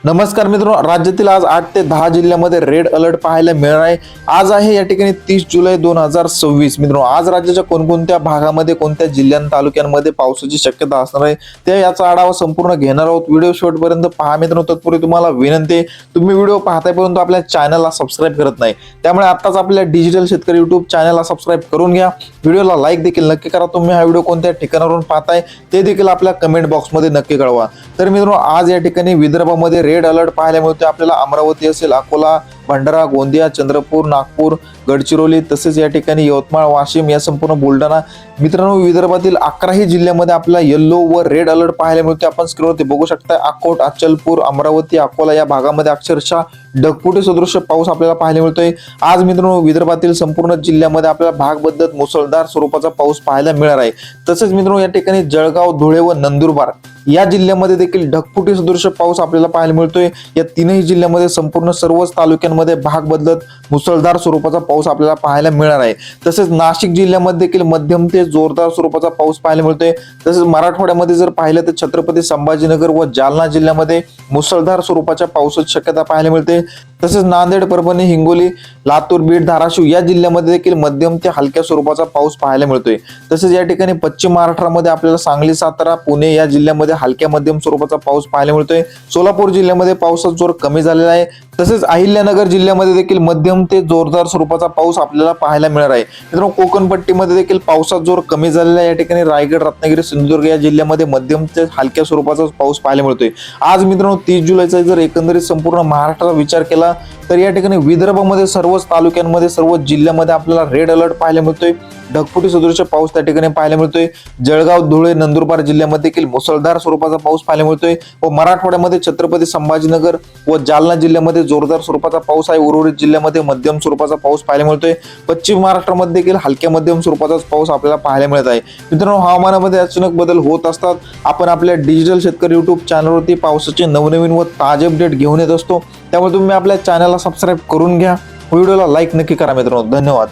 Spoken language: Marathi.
नमस्कार मित्रांनो, राज्यातील आज 8 ते 10 जिल्ह्यामध्ये रेड अलर्ट पाहायला मिळणार आहे। आज आहे या ठिकाणी 30 जुलै 2026। मित्रांनो, आज राज्याच्या कोणकोणत्या भागामध्ये कोणत्या जिल्ह्यां तालुक्यांमध्ये पावसाची शक्यता असणार आहे ते याचा आढावा संपूर्ण घेणार आहोत। व्हिडिओ शेवटपर्यंत पहा मित्रांनो। तत्पूर्वी तुम्हाला विनंती आहे, तुम्ही व्हिडिओ पाहताय परंतु आपल्या चॅनलला सबस्क्राइब करत नाही, त्यामुळे आताच आपल्या डिजिटल शेतकरी YouTube चॅनलला सबस्क्राइब करून घ्या। व्हिडिओला लाईक देखील नक्की करा। तुम्ही हा व्हिडिओ कोणत्या ठिकाणावरून पाहताय ते देखील आपल्या कमेंट बॉक्समध्ये नक्की कळवा। तर मित्रांनो, आज या ठिकाणी विदर्भामध्ये रेड अलर्ट पाहायला मिळते आपल्याला। अमरावती असेल, अकोला, भंडारा, गोंदिया, चंद्रपूर, नागपूर, गडचिरोली तसेच या ठिकाणी यवतमाळ, वाशिम या संपूर्ण बुलढाणा। मित्रांनो, विदर्भातील 11ही जिल्ह्यामध्ये आपल्याला येलो व रेड अलर्ट पाहायला मिळते। आपण स्क्रीनवरती बघू शकता, अकोट, अचलपूर, अमरावती, अकोला या भागामध्ये अक्षरशः ढगफुटी सदृश पाऊस आपल्याला पाहायला मिळतोय। आज मित्रांनो, विदर्भातील संपूर्ण जिल्ह्यामध्ये आपल्याला भाग बदलत मुसळधार स्वरूपाचा पाऊस पाहायला मिळणार आहे। तसेच मित्रांनो, या ठिकाणी जळगाव, धुळे व नंदुरबार या जिल्ह्यामध्ये देखील ढगफुटी सदृश पाऊस आपल्याला पाहायला मिळतोय। या तीनही जिल्ह्यामध्ये संपूर्ण सर्वच तालुक्यांमध्ये भाग बदलत मुसळधार स्वरूपाचा पाऊस आपल्याला पाहायला मिळणार आहे। तसेच नाशिक जिल्ह्यामध्ये देखील मध्यम ते जोरदार स्वरूपाचा पाऊस पाहायला मिळतोय। तसेच मराठवाड्यामध्ये जर पाहिलं तर छत्रपती संभाजीनगर व जालना जिल्ह्यामध्ये मुसळधार स्वरूपाच्या पावसाची शक्यता पाहायला मिळते। तसेच नांदेड, परभणी, हिंगोली, लातूर, बीड, धाराशिव या जिल्ह्यामध्ये देखील मध्यम ते हलक्या स्वरूपाचा पाऊस पाहायला मिळतोय। तसेच या ठिकाणी पश्चिम महाराष्ट्रामध्ये आपल्याला सांगली, सातारा, पुणे या जिल्ह्यामध्ये हलक्या मध्यम स्वरूपाचा पाऊस पाहायला मिळतोय। सोलापूर जिल्ह्यामध्ये पावसाचा जोर कमी झालेला आहे। तसेच अहिल्यानगर जिल्ह्यामध्ये देखील मध्यम ते जोरदार स्वरूपाचा पाऊस आपल्याला पाहायला मिळणार आहे। मित्रांनो, कोकण पट्टीमध्ये देखील पावसाचा जोर कमी झालेला आहे। या ठिकाणी रायगड, रत्नागिरी, सिंधुदुर्ग या जिल्ह्यामध्ये मध्यम ते हलक्या स्वरूपाचा पाऊस पाहायला मिळतोय। आज मित्रांनो 30 जुलैचा जर एकंदरीत संपूर्ण महाराष्ट्राचा विचार केला तर या ठिकाणी विदर्भामध्ये सर्वच तालुक्यांमध्ये सर्वच जिल्ह्यामध्ये आपल्याला रेड अलर्ट पाहायला मिळतोय। ढगफुटी सदृश पाऊस त्या ठिकाणी पाहायला मिळतोय। जळगाव, धुळे, नंदुरबार जिल्ह्यामध्ये देखील मुसळधार स्वरूपाचा पाऊस पाहायला मिळतोय व मराठवाड्यामध्ये छत्रपती संभाजीनगर व जालना जिल्ह्यामध्ये जोरदार स्वरूपाचा पाऊस आहे। उर्वरित जिल्ह्यामध्ये मध्यम स्वरूपाचा पाऊस पाहायला मिळतोय। पश्चिम महाराष्ट्रामध्ये देखील हलक्या मध्यम स्वरूपाचा पाऊस आपल्याला पाहायला मिळत आहे। मित्रांनो, हवामानामध्ये अचानक बदल होत असतात। आपण आपल्या डिजिटल शेतकरी YouTube चॅनलवरती पावसाचे नवनवीन व ताजे अपडेट घेऊन येत असतो, त्यामुळे तुम्ही आपल्या चॅनलला सबस्क्राइब करून घ्या। व्हिडिओला लाईक नक्की करा मित्रांनो। धन्यवाद।